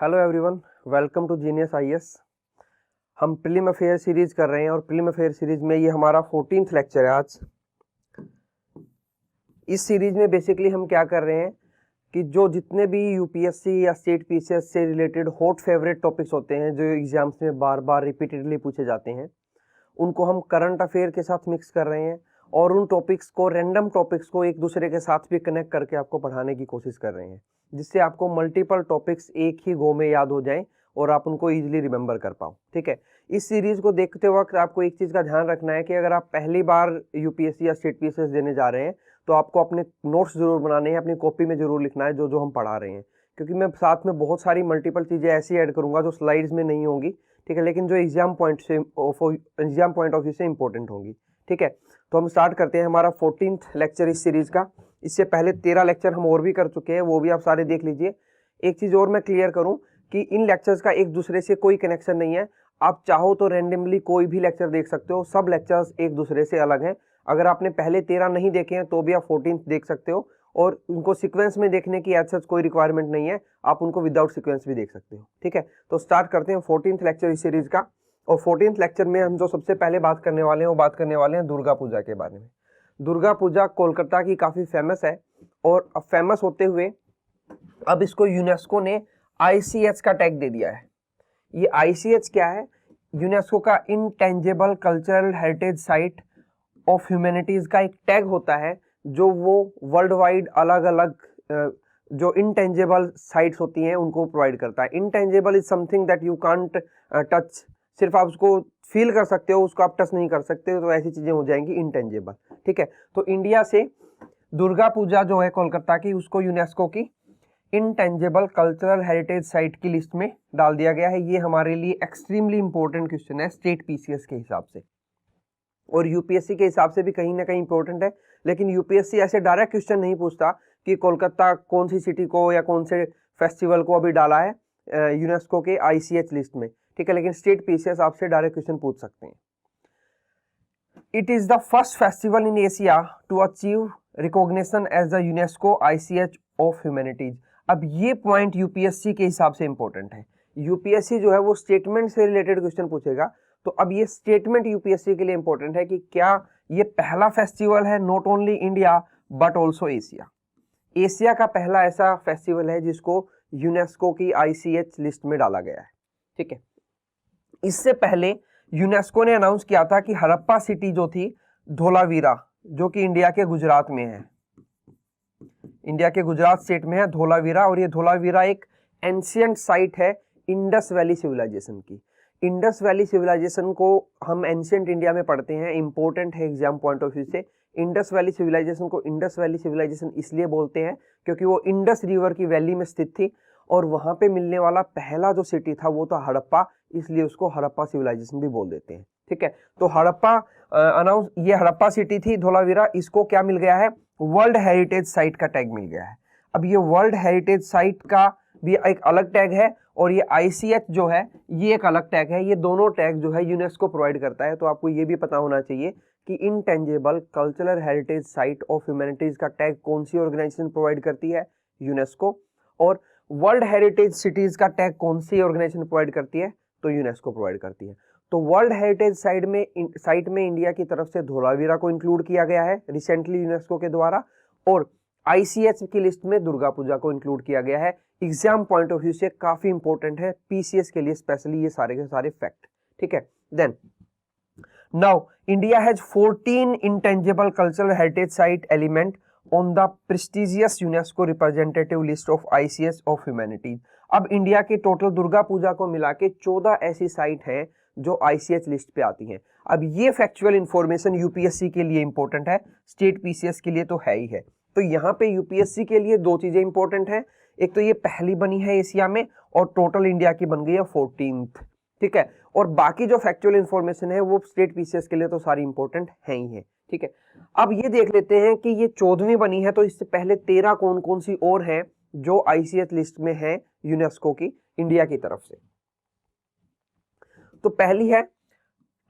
Hello everyone, welcome to genius IAS. हम prelim affair series कर रहे हैं और प्रीलिम अफेयर सीरीज में ये हमारा 14th लेक्चर है आज। इस सीरीज में बेसिकली हम क्या कर रहे हैं कि जो जितने भी यूपीएससी या स्टेट पीसीएस से रिलेटेड हॉट फेवरेट टॉपिक्स होते हैं जो एग्जाम्स में बार बार रिपीटेडली पूछे जाते हैं, उनको हम करंट अफेयर के साथ मिक्स कर रहे हैं और उन टॉपिक्स को, रैंडम टॉपिक्स को एक दूसरे के साथ भी कनेक्ट करके आपको पढ़ाने की कोशिश कर रहे हैं, जिससे आपको मल्टीपल टॉपिक्स एक ही गो में याद हो जाएं और आप उनको इजीली रिमेंबर कर पाओ। ठीक है, इस सीरीज को देखते वक्त आपको एक चीज़ का ध्यान रखना है कि अगर आप पहली बार यूपीएससी या स्टेट पीसीएस देने जा रहे हैं तो आपको अपने नोट्स जरूर बनाने हैं, अपनी कॉपी में जरूर लिखना है जो जो हम पढ़ा रहे हैं, क्योंकि मैं साथ में बहुत सारी मल्टीपल चीज़ें ऐसी ऐड करूंगा जो स्लाइड्स में नहीं होंगी। ठीक है, लेकिन जो एग्जाम पॉइंट ऑफ व्यू से इंपॉर्टेंट होंगी। ठीक है, तो हम स्टार्ट करते हैं हमारा 14th लेक्चर इस सीरीज का। इससे पहले 13 लेक्चर हम और भी कर चुके हैं, वो भी आप सारे देख लीजिए। एक चीज़ और मैं क्लियर करूं कि इन लेक्चर्स का एक दूसरे से कोई कनेक्शन नहीं है। आप चाहो तो रैंडमली कोई भी लेक्चर देख सकते हो, सब लेक्चर्स एक दूसरे से अलग हैं। अगर आपने पहले 13 नहीं देखे हैं तो भी आप 14th देख सकते हो, और उनको सीक्वेंस में देखने की ऐसा कोई रिक्वायरमेंट नहीं है, आप उनको विदाउट सीक्वेंस भी देख सकते हो। ठीक है, तो स्टार्ट करते हैं 14th लेक्चर इस सीरीज का। और 14th लेक्चर में हम जो सबसे पहले बात करने वाले हैं वो बात करने वाले हैं दुर्गा पूजा के बारे में। दुर्गा पूजा कोलकाता की काफ़ी फेमस है, और अब फेमस होते हुए अब इसको यूनेस्को ने ICH का टैग दे दिया है। ये ICH क्या है? यूनेस्को का intangible cultural heritage site of humanities का एक टैग होता है जो वो वर्ल्ड वाइड अलग अलग जो इनटेंजिबल साइट्स होती हैं उनको प्रोवाइड करता है। Intangible is something that you can't touch, सिर्फ आप उसको फील कर सकते हो, उसको आप टच नहीं कर सकते, तो ऐसी चीजें हो जाएंगी इनटेंजिबल। ठीक है, तो इंडिया से दुर्गा पूजा जो है कोलकाता की, उसको यूनेस्को की इनटेंजिबल कल्चरल हेरिटेज साइट की लिस्ट में डाल दिया गया है। ये हमारे लिए एक्सट्रीमली इंपॉर्टेंट क्वेश्चन है स्टेट पीसीएस के हिसाब से, और यूपीएससी के हिसाब से भी कहीं ना कहीं इंपॉर्टेंट है। लेकिन यूपीएससी ऐसे डायरेक्ट क्वेश्चन नहीं पूछता कि कोलकाता कौन सी सिटी को या कौन से फेस्टिवल को अभी डाला है यूनेस्को के ICH लिस्ट में। ठीक है, लेकिन स्टेट पीसीएस आपसे डायरेक्ट क्वेश्चन पूछ सकते हैं। It is the first festival in Asia to achieve recognition as the UNESCO ICH of humanities. अब ये पॉइंट यूपीएससी के हिसाब से इंपॉर्टेंट है। यूपीएससी जो है वो स्टेटमेंट से रिलेटेड क्वेश्चन पूछेगा, तो अब ये स्टेटमेंट यूपीएससी के लिए इंपॉर्टेंट है कि क्या ये पहला फेस्टिवल है not only India but also Asia. Asia का पहला ऐसा फेस्टिवल है जिसको यूनेस्को की ICH लिस्ट में डाला गया है। ठीक है, इससे पहले यूनेस्को ने अनाउंस किया था कि हड़प्पा सिटी जो थी धोलावीरा, जो कि इंडिया के गुजरात में है, इंडिया के गुजरात स्टेट में है धोलावीरा, और ये धोलावीरा एक एंशिएंट साइट है इंडस वैली सिविलाइजेशन की। इंडस वैली सिविलाइजेशन को हम एंशिएंट इंडिया में पढ़ते हैं, इंपॉर्टेंट है एग्जाम पॉइंट ऑफ व्यू से। इंडस वैली सिविलाइजेशन को इंडस वैली सिविलाइजेशन इसलिए बोलते हैं क्योंकि वो इंडस रिवर की वैली में स्थित थी, और वहां पे मिलने वाला पहला जो सिटी था वो था हड़प्पा, इसलिए उसको हड़प्पा सिविलाइजेशन भी बोल देते हैं। ठीक है, तो हड़प्पा ये हड़प्पा सिटी थी धोलावीरा, इसको क्या मिल गया है? वर्ल्ड हेरिटेज साइट का टैग मिल गया है। अब ये वर्ल्ड हेरिटेज साइट का भी एक अलग टैग है, और ये ICH जो है ये एक अलग टैग है। ये दोनों टैग जो है यूनेस्को प्रोवाइड करता है। तो आपको ये भी पता होना चाहिए कि intangible cultural heritage site of humanities का टैग कौन सी ऑर्गेनाइजेशन प्रोवाइड करती है? यूनेस्को। और वर्ल्ड हेरिटेज सिटीज का टैग कौन सी ऑर्गेनाइजेशन प्रोवाइड करती है? तो यूनेस्को प्रोवाइड करती है। तो वर्ल्ड हेरिटेज साइट में इंडिया की तरफ से धोलावीरा को इंक्लूड किया गया है रिसेंटली यूनेस्को के द्वारा, और ICH की लिस्ट में दुर्गा पूजा को इंक्लूड किया गया है। एग्जाम पॉइंट ऑफ व्यू से काफी इंपॉर्टेंट है पीसीएस के लिए स्पेशली ये सारे के सारे फैक्ट। ठीक है, then now India has 14 intangible cultural heritage site element on the prestigious UNESCO representative list of ICH of humanities. अब इंडिया के टोटल दुर्गा पूजा को मिला के 14 ऐसी साइट हैं जो ICH लिस्ट पे आती हैं। अब ये फैक्चुअल इंफॉर्मेशन यूपीएससी के लिए इंपॉर्टेंट है, स्टेट पीसीएस के लिए तो है ही है। तो यहाँ पे यूपीएससी के लिए दो चीजें इंपॉर्टेंट हैं, एक तो ये पहली बनी है एशिया में, और टोटल इंडिया की बन गई है 14th। ठीक है, और बाकी जो फैक्चुअल इंफॉर्मेशन है वो स्टेट पीसीएस के लिए तो सारी इंपॉर्टेंट है ही है। ठीक है, अब ये देख लेते हैं कि ये 14वीं बनी है, तो इससे पहले 13 कौन कौन सी और हैं जो ICH लिस्ट में है यूनेस्को की इंडिया की तरफ से। तो पहली है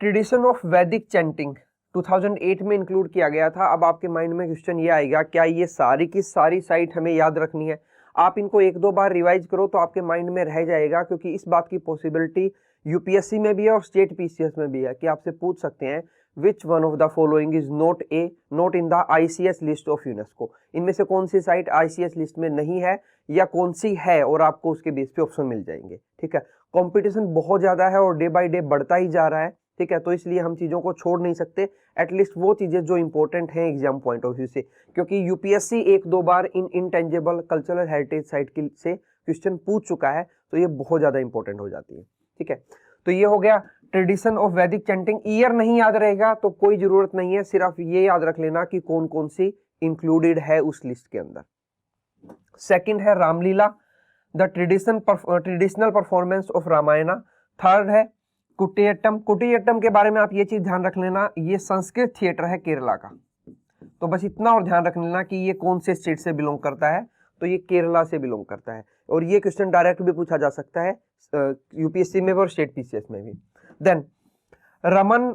ट्रेडिशन ऑफ वैदिक चैंटिंग, 2008 में इंक्लूड किया गया था। अब आपके माइंड में क्वेश्चन ये आएगा, क्या ये सारी की सारी साइट हमें याद रखनी है? आप इनको 1-2 बार रिवाइज करो तो आपके माइंड में रह जाएगा, क्योंकि इस बात की पॉसिबिलिटी यूपीएससी में भी है और स्टेट पीसीएस में भी है कि आपसे पूछ सकते हैं विच one of the following is not in the ICS list of UNESCO. इनमें से कौन सी साइट आईसीएस लिस्ट में नहीं है या कौन सी है, और आपको उसके बेस पे ऑप्शन मिल जाएंगे। ठीक है, कंपटीशन बहुत ज्यादा है और डे बाय डे बढ़ता ही जा रहा है। ठीक है, तो इसलिए हम चीजों को छोड़ नहीं सकते, एटलीस्ट वो चीजें जो इंपॉर्टेंट हैं एग्जाम पॉइंट ऑफ व्यू से, क्योंकि यूपीएससी 1-2 बार इन इनटेंजिबल कल्चरल हेरिटेज साइट की से क्वेश्चन पूछ चुका है, तो ये बहुत ज्यादा इंपॉर्टेंट हो जाती है। ठीक है, तो ये हो गया ट्रेडिशन ऑफ वैदिक चैंटिंग। ईयर नहीं याद रहेगा तो कोई जरूरत नहीं है, सिर्फ ये याद रख लेना कि कौन कौन सी इंक्लूडेड है उस लिस्ट के अंदर। सेकंड है Ramlila, the traditional performance of Ramayana. Third है कुटियाट्टम। कुटियाट्टम के बारे में आप ये चीज ध्यान रख लेना, ये संस्कृत थिएटर है केरला का। तो बस इतना और ध्यान रख लेना कि ये कौन से स्टेट से बिलोंग करता है, तो ये केरला से बिलोंग करता है। और ये क्वेश्चन डायरेक्ट भी पूछा जा सकता है यूपीएससी में भी और स्टेट पीसीएस में भी। Then Ramman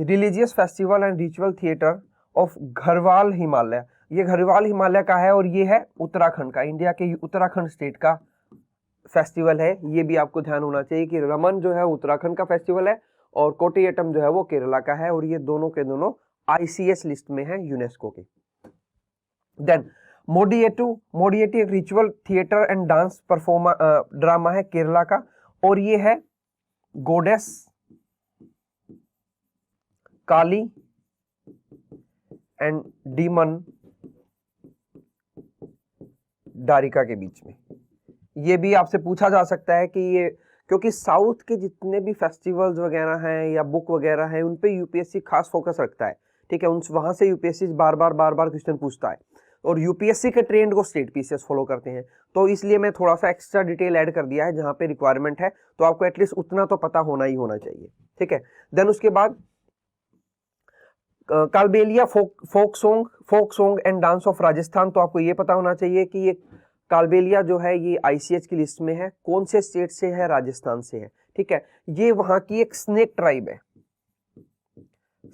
religious festival and ritual theatre of Garhwal Himalaya. ये घरवाल हिमालय का है और ये है उत्तराखंड का, इंडिया के उत्तराखंड स्टेट का फेस्टिवल है। ये भी आपको ध्यान होना चाहिए कि रमन जो है उत्तराखंड का फेस्टिवल है और कोटियाट्टम जो है वो केरला का है, और ये दोनों के दोनों आईसीएस लिस्ट में है यूनेस्को की। देन मोडिएटू एक ritual theatre and dance drama है केरला का, और ये है गोडेस काली एंड डीमन डारिका के बीच में। ये भी आपसे पूछा जा सकता है कि ये, क्योंकि साउथ के जितने भी फेस्टिवल्स वगैरह हैं या बुक वगैरह हैं उन पे यूपीएससी खास फोकस रखता है। ठीक है, उन वहां से यूपीएससी बार बार क्वेश्चन पूछता है, और यूपीएससी के ट्रेंड को स्टेट पीसीएस फॉलो करते हैं, तो इसलिए मैं थोड़ा सा एक्स्ट्रा डिटेल ऐड कर दिया है जहां पे रिक्वायरमेंट है, तो आपको एटलीस्ट उतना तो पता होना ही होना चाहिए। ठीक है, देन उसके बाद Kalbelia folk song and dance of Rajasthan. तो आपको ये पता होना चाहिए कि ये कालबेलिया जो है ये आईसीएच की लिस्ट में है, कौन से स्टेट से है, राजस्थान से है। ठीक है, ये वहां की एक स्नेक ट्राइब है,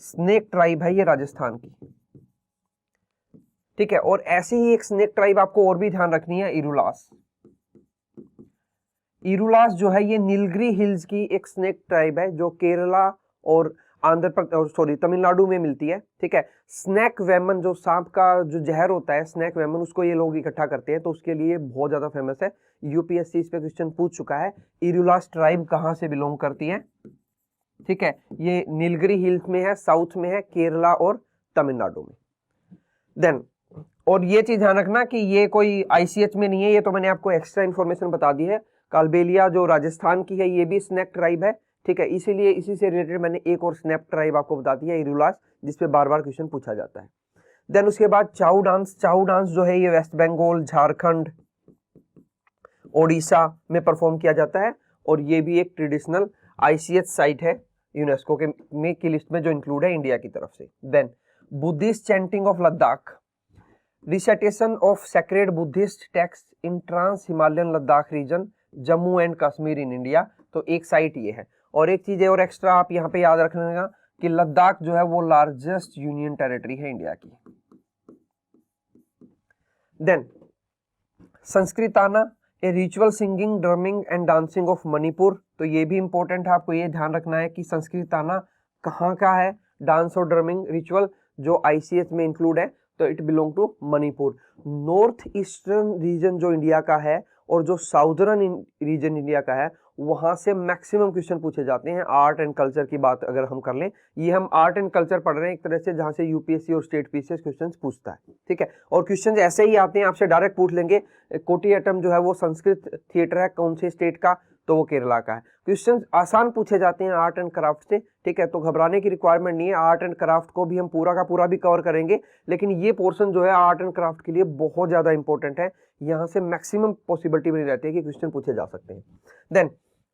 स्नेक ट्राइब है ये राजस्थान की। ठीक है, और ऐसे ही एक स्नेक ट्राइब आपको और भी ध्यान रखनी है, इरुलास। इरुलास जो है ये नीलगिरी हिल्स की एक स्नेक ट्राइब है जो केरला और तमिलनाडु में मिलती है। ठीक है, स्नैक वेमन जो सांप का जो जहर होता है, स्नैक वेमन, उसको ये लोग इकट्ठा करते हैं, तो उसके लिए बहुत ज्यादा फेमस है। यूपीएससी इस पे क्वेश्चन पूछ चुका है, इरुलास ट्राइब कहां से बिलोंग करती है। ठीक है, ये नीलगिरी हिल्स में है, साउथ में है, केरला और तमिलनाडु में। देन और ये चीज ध्यान रखना कि ये कोई आईसीएच में नहीं है, ये तो मैंने आपको एक्स्ट्रा इन्फॉर्मेशन बता दी है। कालबेलिया जो राजस्थान की है ये भी स्नैक ट्राइब है। ठीक है, इसीलिए इसी से रिलेटेड मैंने एक और स्नैप ट्राइब आपको बता दिया, इरुलास, जिसपे बार बार क्वेश्चन पूछा जाता है। देन उसके बाद चाऊ डांस जो है ये वेस्ट बंगाल, झारखंड, ओडिशा में परफॉर्म किया जाता है, और ये भी एक ट्रेडिशनल आईसीएच साइट है यूनेस्को के की लिस्ट में जो इंक्लूड है इंडिया की तरफ से। Then Buddhist chanting of Ladakh, recitation of sacred Buddhist text in trans Himalayan Ladakh region, Jammu and Kashmir in India. तो एक साइट ये है, और एक चीज और एक्स्ट्रा आप यहाँ पे याद रख लेना कि लद्दाख जो है वो लार्जेस्ट यूनियन टेरिटरी है इंडिया की। Then Sankirtana, a ritual singing, drumming and dancing of Manipur. तो ये भी इंपॉर्टेंट है, आपको ये ध्यान रखना है कि संस्कृताना कहाँ का है, डांस और ड्रमिंग रिचुअल जो आईसीएच में इंक्लूड है, तो it belong to Manipur. North eastern region जो इंडिया का है और जो साउदर्न रीजन इंडिया का है, वहां से मैक्सिमम क्वेश्चन पूछे जाते हैं। आर्ट एंड कल्चर की बात अगर हम कर लें, ये हम आर्ट एंड कल्चर पढ़ रहे हैं एक तरह से, जहां से यूपीएससी और स्टेट पीसीएस क्वेश्चन पूछता है। ठीक है, और क्वेश्चन ऐसे ही आते हैं, आपसे डायरेक्ट पूछ लेंगे कोटियाट्टम जो है वो संस्कृत थिएटर है, कौन से स्टेट का, तो वो केरला का है। क्वेश्चन आसान पूछे जाते हैं आर्ट एंड क्राफ्ट से। ठीक है, तो घबराने की रिक्वायरमेंट नहीं है, आर्ट एंड क्राफ्ट को भी हम पूरा का पूरा भी कवर करेंगे, लेकिन ये पोर्शन जो है आर्ट एंड क्राफ्ट के लिए बहुत ज्यादा इंपॉर्टेंट है, यहाँ से मैक्सिमम पॉसिबिलिटी बनी रहती है कि क्वेश्चन पूछे जा सकते हैं। Then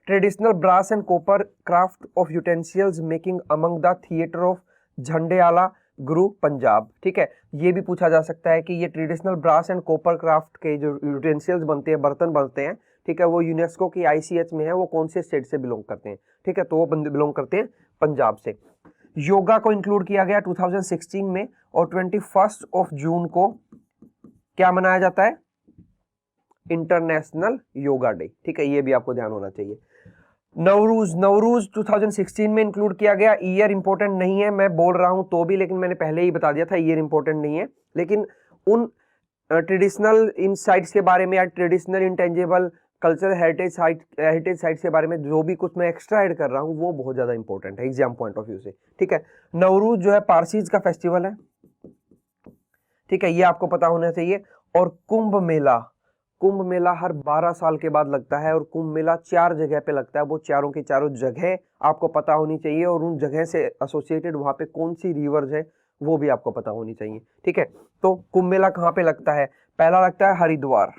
traditional brass and copper craft of utensils making among the theatre of Jandiala Guru Punjab. ठीक है, ये भी पूछा जा सकता है कि ये traditional brass and copper craft के जो यूटेंसिल्स बनते हैं, बर्तन बनते हैं, ठीक है, वो यूनेस्को की आईसीएच में है, वो कौन से स्टेट से बिलोंग करते हैं। ठीक है, तो वो बिलोंग करते हैं पंजाब से। योगा को इंक्लूड किया गया 2016 में, और 21 जून को क्या मनाया जाता है, इंटरनेशनल योगा डे। ठीक है, ये भी आपको ध्यान होना चाहिए। नवरूज, नवरूज 2016 में इंक्लूड किया गया। ईयर इंपॉर्टेंट नहीं है, मैं बोल रहा हूं तो भी, लेकिन मैंने पहले ही बता दिया था ईयर इंपॉर्टेंट नहीं है। लेकिन उन ट्रेडिशनल इनसाइट्स के बारे में या traditional intangible cultural heritage sites के बारे में जो भी कुछ मैं एक्स्ट्रा ऐड कर रहा हूं वो बहुत ज्यादा इंपॉर्टेंट है एग्जाम पॉइंट ऑफ व्यू से। ठीक है, नवरूज जो है पारसीज का फेस्टिवल है। ठीक है, ये आपको पता होना चाहिए। और कुंभ मेला, कुंभ मेला हर 12 साल के बाद लगता है और कुंभ मेला 4 जगह पे लगता है। वो चारों की चारों जगह आपको पता होनी चाहिए और उन जगह से एसोसिएटेड वहां पे कौन सी रिवर्स है वो भी आपको पता होनी चाहिए। ठीक है, तो कुंभ मेला कहाँ पे लगता है? पहला लगता है हरिद्वार,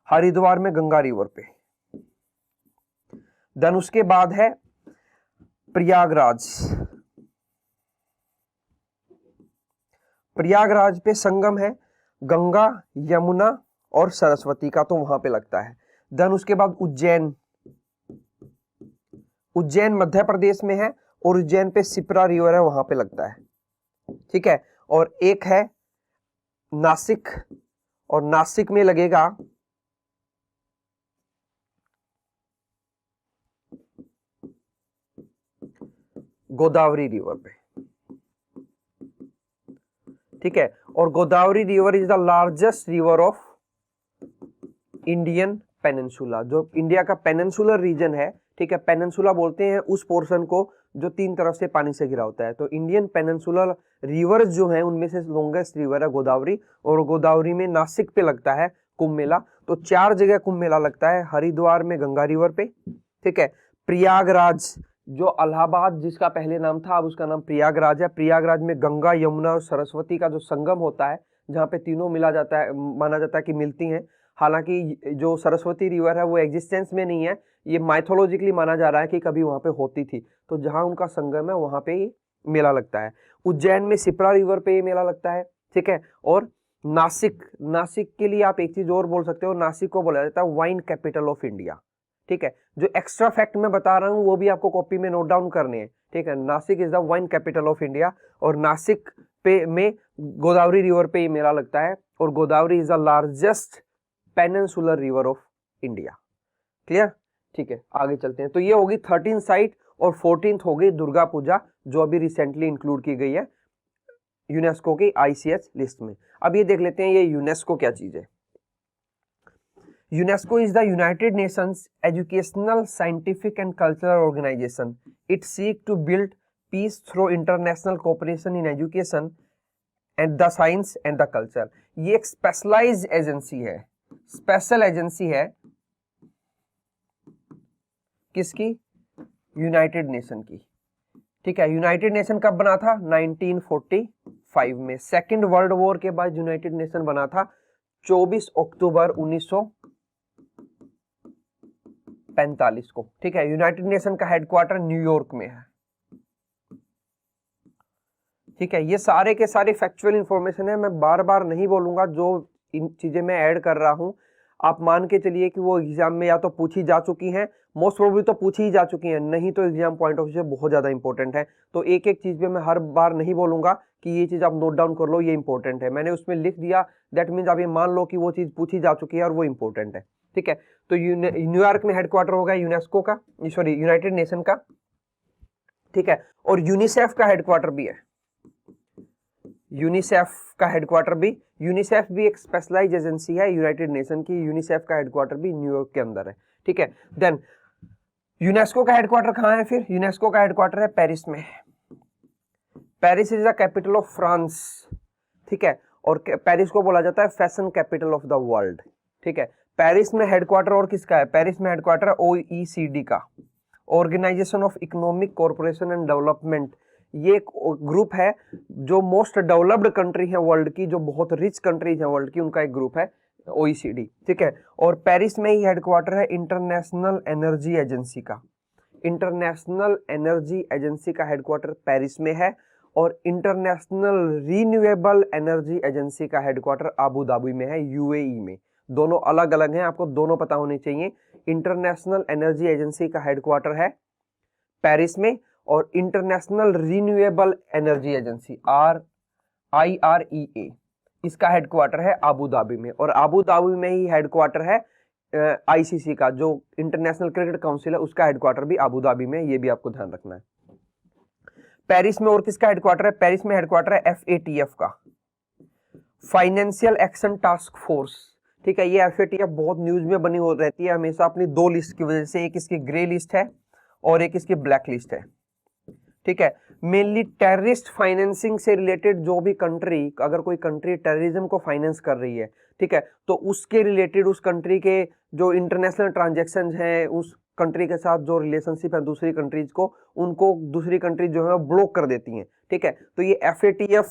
हरिद्वार में गंगा रिवर पे। देन उसके बाद है प्रयागराज, प्रयागराज पे संगम है गंगा, यमुना और सरस्वती का, तो वहां पे लगता है। देन उसके बाद उज्जैन, उज्जैन मध्य प्रदेश में है और उज्जैन पे शिप्रा रिवर है, वहां पे लगता है। ठीक है, और एक है नासिक, और नासिक में लगेगा गोदावरी रिवर पे। ठीक है, और Godavari river is the largest river of Indian peninsula, जो इंडिया का पेनिनसुलर रीजन है। ठीक है, पेनिनसुला बोलते हैं उस पोर्शन को जो 3 तरफ से पानी से घिरा होता है। तो इंडियन पेनिनसुलर रिवर्स जो हैं उनमें से लॉन्गेस्ट रिवर है गोदावरी, और गोदावरी में नासिक पे लगता है कुंभ मेला। तो 4 जगह कुंभ मेला लगता है, हरिद्वार में गंगा रिवर पे। ठीक है, प्रयागराज जो इलाहाबाद जिसका पहले नाम था अब उसका नाम प्रयागराज है, प्रयागराज में गंगा, यमुना और सरस्वती का जो संगम होता है जहाँ पे तीनों मिला जाता है, माना जाता है कि मिलती हैं। हालांकि जो सरस्वती रिवर है वो एग्जिस्टेंस में नहीं है, ये माइथोलॉजिकली माना जा रहा है कि कभी वहां पे होती थी, तो जहां उनका संगम है वहां पे ही मेला लगता है। उज्जैन में शिप्रा रिवर पे ये मेला लगता है। ठीक है, और नासिक, नासिक के लिए आप एक चीज और बोल सकते हो, नासिक को बोला जाता है वाइन कैपिटल ऑफ इंडिया। ठीक है, जो एक्स्ट्रा फैक्ट मैं बता रहा हूं वो भी आपको कॉपी में नोट डाउन करने हैं। ठीक है, Nashik is the wine capital of India, और नासिक पे में गोदावरी रिवर पे ये मेला लगता है, और Godavari is the largest peninsular river of India. Clear? ठीक है, आगे चलते हैं। तो ये होगी 13 साइट, और 14th हो गई दुर्गा पूजा जो अभी रिसेंटली इंक्लूड की गई है यूनेस्को की ICH लिस्ट में। अब ये देख लेते हैं ये यूनेस्को क्या चीज है। UNESCO is the United Nations educational, scientific and cultural organization. It seeks to build peace through international cooperation in education and the science and the culture. ये एक स्पेशलाइज्ड एजेंसी है, स्पेशल एजेंसी है किसकी? United nation की। ठीक है, United nation कब बना था? 1945 में। सेकेंड वर्ल्ड वॉर के बाद यूनाइटेड नेशन बना था 24 अक्टूबर 1945 को। ठीक है, यूनाइटेड नेशन का हेडक्वार्टर न्यूयॉर्क में है। ठीक है, ये सारे के सारे फैक्चुअल इंफॉर्मेशन है, मैं बार बार नहीं बोलूंगा। जो इन चीजें मैं ऐड कर रहा हूं आप मान के चलिए कि वो एग्जाम में या तो पूछी जा चुकी हैं, मोस्ट प्रोबेबली तो पूछी ही जा चुकी हैं, नहीं तो एग्जाम पॉइंट ऑफ व्यू से बहुत ज्यादा इंपॉर्टेंट है। तो एक एक चीज पे मैं हर बार नहीं बोलूंगा कि ये चीज आप नोट डाउन कर लो, ये इंपॉर्टेंट है। मैंने उसमें लिख दिया, दैट मीन्स आप ये मान लो कि वो चीज पूछी जा चुकी है और वो इंपॉर्टेंट है। ठीक है, तो न्यूयॉर्क में हेडक्वार्टर होगा यूनेस्को का, सॉरी यूनाइटेड नेशन का। ठीक है, और यूनिसेफ का हेडक्वार्टर भी है, यूनिसेफ का हेडक्वार्टर भी, यूनिसेफ भी एक स्पेशलाइज एजेंसी है यूनाइटेड नेशन की, यूनिसेफ का हेडक्वार्टर भी न्यूयॉर्क के अंदर है। ठीक है, देन यूनेस्को का हेडक्वार्टर कहाँ है? फिर यूनेस्को का हेडक्वार्टर है पेरिस में। Paris is the capital of France. ठीक है, और पेरिस को बोला जाता है fashion capital of the world. ठीक है, पेरिस में हेडक्वार्टर और किसका है? पेरिस में हेडक्वार्टर है OECD का, organisation of economic corporation and development. ये एक ग्रुप है जो मोस्ट डेवलप्ड कंट्री है वर्ल्ड की, जो बहुत रिच कंट्रीज है वर्ल्ड की, उनका एक ग्रुप है OECD। ठीक है, और पेरिस में ही हेडक्वार्टर है इंटरनेशनल एनर्जी एजेंसी का। इंटरनेशनल एनर्जी एजेंसी का हेडक्वार्टर पेरिस में है, और इंटरनेशनल रिन्यूएबल एनर्जी एजेंसी का हेडक्वार्टर अबू धाबी में है, UAE में। दोनों अलग अलग हैं, आपको दोनों पता होने चाहिए। इंटरनेशनल एनर्जी एजेंसी का हेडक्वार्टर है पेरिस में, और international renewable energy agency IREA इसका हेडक्वार्टर है आबू धाबी में, और आबू धाबी में ही हेडक्वार्टर है आईसीसी का, जो इंटरनेशनल क्रिकेट काउंसिल है, उसका हेडक्वार्टर भी आबू धाबी में, ये भी आपको ध्यान रखना है। पेरिस में और किसका हेडक्वार्टर है? पेरिस में हेडक्वार्टर है FATF का, फाइनेंशियल एक्शन टास्क फोर्स। ठीक है, ये FATF बहुत न्यूज में बनी हो रहती है हमेशा अपनी दो लिस्ट की वजह से, एक इसकी ग्रे लिस्ट है और एक इसकी ब्लैक लिस्ट है। ठीक है, मेनली टेररिस्ट फाइनेंसिंग से रिलेटेड जो भी कंट्री, अगर कोई कंट्री टेररिज्म को फाइनेंस कर रही है, ठीक है, तो उसके रिलेटेड उस कंट्री के जो इंटरनेशनल ट्रांजैक्शन हैं, उस कंट्री के साथ जो रिलेशनशिप है दूसरी कंट्रीज को, उनको दूसरी कंट्री जो है ब्लॉक कर देती हैं। ठीक है, तो ये FATF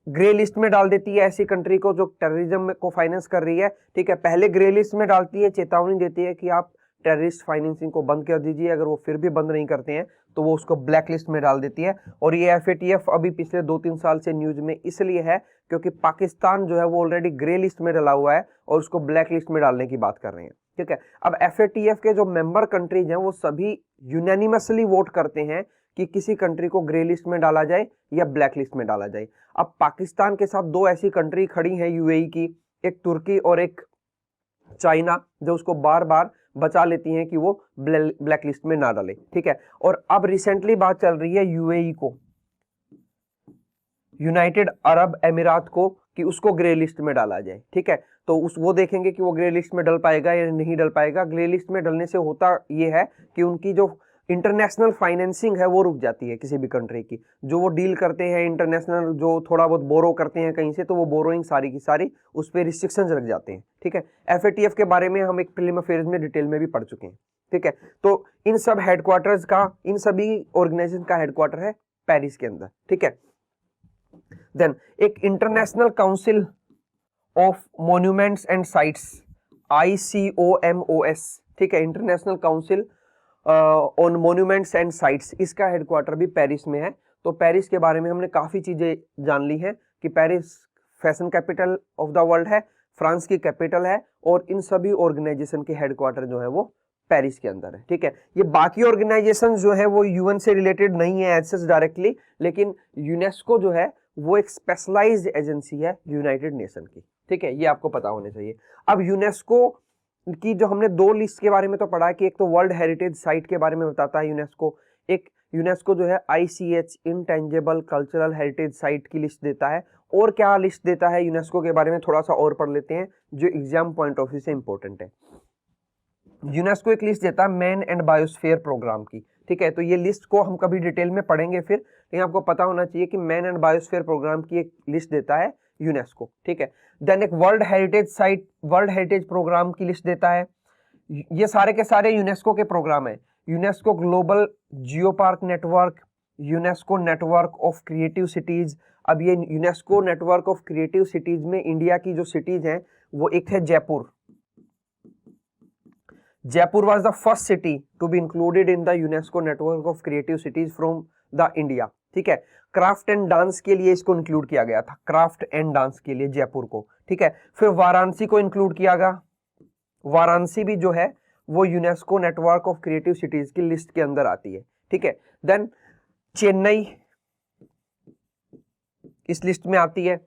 ग्रे लिस्ट में डाल देती है ऐसी कंट्री को जो टेररिज्म को फाइनेंस कर रही है। ठीक है, पहले ग्रे लिस्ट में डालती है, चेतावनी देती है कि आप टेररिस्ट फाइनेंसिंग को बंद कर दीजिए, अगर वो फिर भी बंद नहीं करते हैं तो वो उसको ब्लैक लिस्ट में डाल देती है। और ये FATF अभी पिछले 2-3 साल से न्यूज में इसलिए है क्योंकि पाकिस्तान जो है वो ऑलरेडी ग्रे लिस्ट में डाला हुआ है और उसको ब्लैक लिस्ट में डालने की बात कर रहे हैं। ठीक है, अब FATF के जो मेंबर कंट्रीज हैं वो सभी यूनानिमसली वोट करते हैं कि किसी कंट्री को ग्रे लिस्ट में डाला जाए या ब्लैक लिस्ट में डाला जाए। अब पाकिस्तान के साथ दो ऐसी कंट्री खड़ी हैं UAE की, एक तुर्की और एक चाइना, जो उसको बार बार बचा लेती हैं कि वो ब्लैक लिस्ट में ना डाले। ठीक है, और अब रिसेंटली बात चल रही है UAE को, यूनाइटेड अरब अमीरात को, कि उसको ग्रे लिस्ट में डाला जाए। ठीक है, तो वो देखेंगे कि वो ग्रे लिस्ट में डल पाएगा या नहीं डल पाएगा। ग्रे लिस्ट में डलने से होता ये है कि उनकी जो इंटरनेशनल फाइनेंसिंग है वो रुक जाती है किसी भी कंट्री की, जो वो डील करते हैं इंटरनेशनल, जो थोड़ा बहुत बोरो करते हैं कहीं से, तो वो बोरोइंग सारी की सारी उस पर रिस्ट्रिक्शंस लग जाते हैं। ठीक है, FATF के बारे में हम एक प्रीलिम अफेयर्स में डिटेल में भी पढ़ चुके हैं। ठीक है, तो इन सब हेडक्वार्टर्स का, इन सभी ऑर्गेनाइजेशन का हेडक्वार्टर है पेरिस के अंदर। ठीक है, देन एक international council of monuments and sites, ICOMOS। ठीक है, international council on monuments and sites, इसका हेडक्वार्टर भी पेरिस में है। तो पेरिस के बारे में हमने काफ़ी चीज़ें जान ली हैं कि Paris fashion capital of the world है, फ्रांस की कैपिटल है, और इन सभी ऑर्गेनाइजेशन के हेडक्वार्टर जो है वो पेरिस के अंदर है। ठीक है, ये बाकी ऑर्गेनाइजेशन जो है वो UN से रिलेटेड नहीं है एज सच डायरेक्टली, लेकिन यूनेस्को जो है वो एक स्पेशलाइज्ड एजेंसी है यूनाइटेड नेशन की। ठीक है, ये आपको पता होना चाहिए। अब यूनेस्को की जो हमने दो लिस्ट के बारे में तो पढ़ा है कि एक तो वर्ल्ड हेरिटेज साइट के बारे में बताता है यूनेस्को, एक यूनेस्को जो है ICH intangible cultural heritage site की लिस्ट देता है। और क्या लिस्ट देता है यूनेस्को के बारे में थोड़ा सा और पढ़ लेते हैं, जो एग्जाम पॉइंट ऑफ व्यू से इंपॉर्टेंट है। यूनेस्को एक लिस्ट देता है मैन एंड बायोस्फीयर प्रोग्राम की। ठीक है, तो ये लिस्ट को हम कभी डिटेल में पढ़ेंगे फिर, लेकिन आपको पता होना चाहिए कि मैन एंड बायोस्फीयर प्रोग्राम की एक लिस्ट देता है यूनेस्को। ठीक है, देन एक world heritage site, world heritage program की लिस्ट देता है। ये सारे के सारे यूनेस्को के प्रोग्राम है। UNESCO global geo park network, UNESCO network of creative cities. अब ये UNESCO network of creative cities में इंडिया की जो सिटीज हैं वो एक है Jaipur. Jaipur was the first city to be included in the UNESCO network of creative cities from the India। ठीक है, क्राफ्ट एंड डांस के लिए इसको इंक्लूड किया गया था, क्राफ्ट एंड डांस के लिए जयपुर को। ठीक है, फिर वाराणसी को इंक्लूड किया गया। वाराणसी भी जो है वो UNESCO network of creative cities की लिस्ट के अंदर आती है। ठीक है, देन चेन्नई इस लिस्ट में आती है।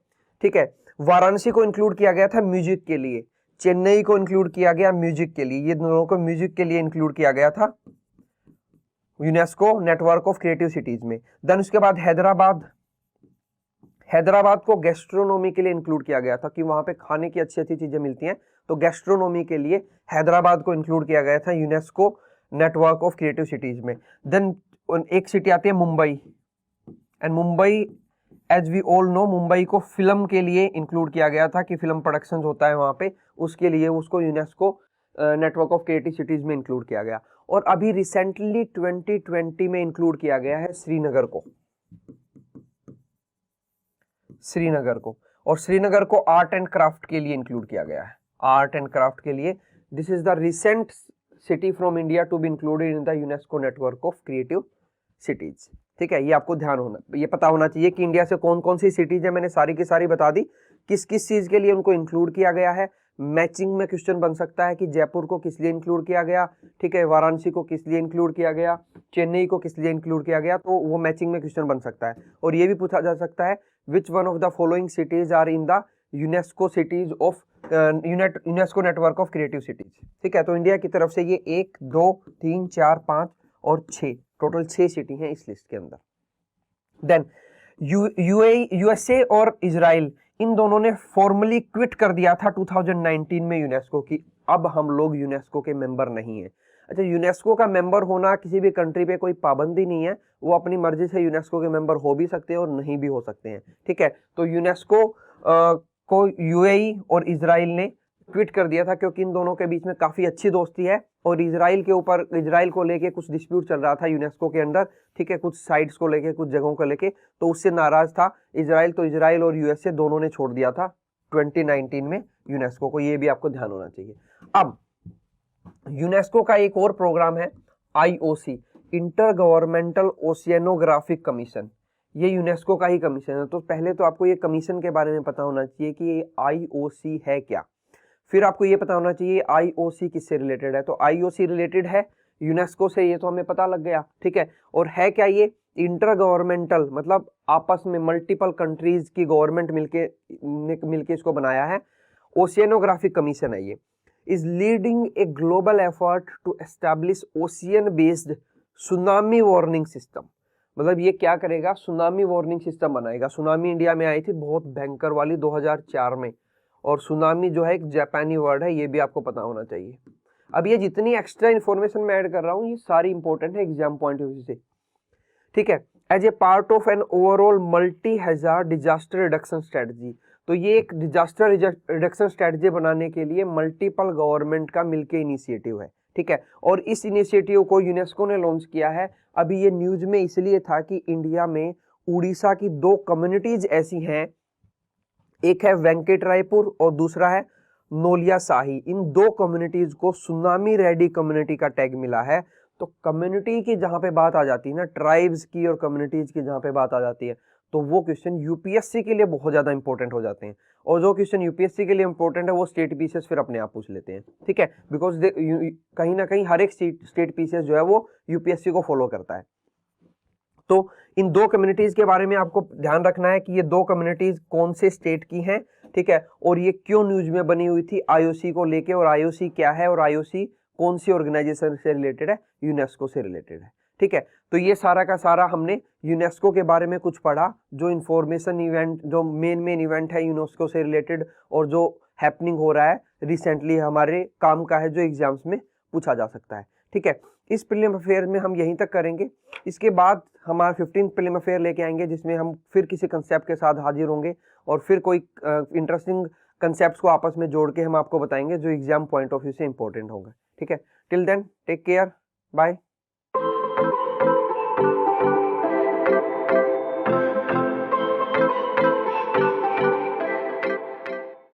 ठीक है, वाराणसी को इंक्लूड किया गया था म्यूजिक के लिए, चेन्नई को इंक्लूड किया गया म्यूजिक के लिए, ये दोनों को म्यूजिक के लिए इंक्लूड किया गया था UNESCO network of creative cities में। देन उसके बाद हैदराबाद, हैदराबाद को गैस्ट्रोनॉमी के लिए इंक्लूड किया गया था कि वहां पे खाने की अच्छी अच्छी चीजें मिलती हैं, तो गैस्ट्रोनॉमी के लिए हैदराबाद को इंक्लूड किया गया था UNESCO network of creative cities में। देन एक सिटी आती है Mumbai, and Mumbai as we all know, Mumbai को फिल्म के लिए इंक्लूड किया गया था कि फिल्म प्रोडक्शन होता है वहां पे, उसके लिए उसको UNESCO network of creative cities में इंक्लूड किया गया। और अभी रिसेंटली 2020 में इंक्लूड किया गया है श्रीनगर को, श्रीनगर को, और श्रीनगर को आर्ट एंड क्राफ्ट के लिए इंक्लूड किया गया है, आर्ट एंड क्राफ्ट के लिए। This is the recent city from India to be included in the UNESCO network of creative cities. ठीक है, ये आपको ध्यान होना, ये पता होना चाहिए कि इंडिया से कौन कौन सी सिटीज है, मैंने सारी की सारी बता दी, किस किस चीज के लिए उनको इंक्लूड किया गया है। मैचिंग में क्वेश्चन बन सकता है कि जयपुर को किस लिए इंक्लूड किया गया, ठीक है, वाराणसी को किस लिए इंक्लूड किया गया, चेन्नई को किस लिए इंक्लूड किया गया, तो वो मैचिंग में क्वेश्चन बन सकता है। और ये भी पूछा जा सकता है which one of the following cities are in the UNESCO cities of UNESCO network of creative cities. ठीक है, तो इंडिया की तरफ से ये 1 2 3 4 5 और 6 टोटल 6 सिटी हैं इस लिस्ट के अंदर। देन यूएसए और इजराइल, इन दोनों ने फॉर्मली क्विट कर दिया था 2019 में यूनेस्को की, अब हम लोग यूनेस्को के मेंबर नहीं है। अच्छा, यूनेस्को का मेंबर होना किसी भी कंट्री पे कोई पाबंदी नहीं है, वो अपनी मर्जी से यूनेस्को के मेंबर हो भी सकते हैं और नहीं भी हो सकते हैं। ठीक है, तो यूनेस्को को यूएई और इजराइल ने ट्वीट कर दिया था, क्योंकि इन दोनों के बीच में काफी अच्छी दोस्ती है और इजराइल को लेके कुछ डिस्प्यूट चल रहा था यूनेस्को के अंदर। ठीक है, कुछ साइट्स को लेके, कुछ जगहों को लेके, तो उससे नाराज था इजराइल, तो इजराइल और यूएसए दोनों ने छोड़ दिया था 2019 में यूनेस्को को, ये भी आपको ध्यान होना चाहिए। अब यूनेस्को का एक और प्रोग्राम है आईओसी, इंटर गवर्नमेंटल ओशियनोग्राफिक कमीशन, ये यूनेस्को का ही कमीशन है। तो पहले तो आपको ये कमीशन के बारे में पता होना चाहिए कि ये आईओसी है क्या, फिर आपको ये पता होना चाहिए आईओसी किससे रिलेटेड है। तो आईओसी रिलेटेड है यूनेस्को से, ये तो हमें पता लग गया। ठीक है, और है क्या ये, इंटर गवर्नमेंटल, मतलब आपस में मल्टीपल कंट्रीज की गवर्नमेंट मिलके इसको बनाया है। ओशियनोग्राफिक कमीशन है ये, is leading a global effort to establish ocean based tsunami warning system. मतलब ये क्या करेगा, सुनामी वार्निंग सिस्टम बनाएगा। सुनामी इंडिया में आई थी बहुत भयंकर वाली 2004 में, और सुनामी जो है एक जापानी वर्ड है, ये भी आपको पता होना चाहिए। अब ये जितनी एक्स्ट्रा इन्फॉर्मेशन मैं ऐड कर रहा हूँ ये सारी इंपॉर्टेंट है एग्जाम पॉइंट ऑफ व्यू से। ठीक है, as a part of an overall multi hazard disaster reduction strategy, तो ये एक डिजास्टर रिडक्शन स्ट्रेटजी बनाने के लिए मल्टीपल गवर्नमेंट का मिलके इनिशिएटिव है। ठीक है, और इस इनिशिएटिव को यूनेस्को ने लॉन्च किया है। अभी ये न्यूज में इसलिए था कि इंडिया में उड़ीसा की 2 कम्युनिटीज ऐसी हैं, एक है वेंकट रायपुर और दूसरा है नोलिया शाही। इन 2 कम्युनिटीज को सुनामी रेडी कम्युनिटी का टैग मिला है। तो कम्युनिटी की जहां पे बात आ जाती है ना, ट्राइब्स की और कम्युनिटीज की जहां पे बात आ जाती है, तो वो क्वेश्चन यूपीएससी के लिए बहुत ज्यादा इंपॉर्टेंट हो जाते हैं। और जो क्वेश्चन यूपीएससी के लिए इंपॉर्टेंट है वो स्टेट पीसेस फिर अपने आप पूछ लेते हैं। ठीक है, बिकॉज कहीं ना कहीं हर एक स्टेट पीसेस जो है वो यूपीएससी को फॉलो करता है। तो इन 2 कम्युनिटीज के बारे में आपको ध्यान रखना है कि ये 2 कम्युनिटीज कौन से स्टेट की हैं। ठीक है, और ये क्यों न्यूज में बनी हुई थी आईओसी को लेके, और आईओसी क्या है और आईओसी कौन सी ऑर्गेनाइजेशन से रिलेटेड है, यूनेस्को से रिलेटेड है। ठीक है, तो ये सारा का सारा हमने यूनेस्को के बारे में कुछ पढ़ा, जो इन्फॉर्मेशन इवेंट, जो मेन इवेंट है यूनेस्को से रिलेटेड और जो हैपनिंग हो रहा है रिसेंटली हमारे काम का है, जो एग्जाम्स में पूछा जा सकता है। ठीक है, इस प्रीलिम अफेयर में हम यहीं तक करेंगे। इसके बाद हमारा 15 प्रीलिम अफेयर लेके आएंगे, जिसमें हम फिर किसी कंसेप्ट के साथ हाजिर होंगे और फिर कोई इंटरेस्टिंग कंसेप्ट्स को आपस में जोड़ के हम आपको बताएंगे जो एग्जाम पॉइंट ऑफ व्यू से इंपॉर्टेंट होंगे। ठीक है, till then take care, bye.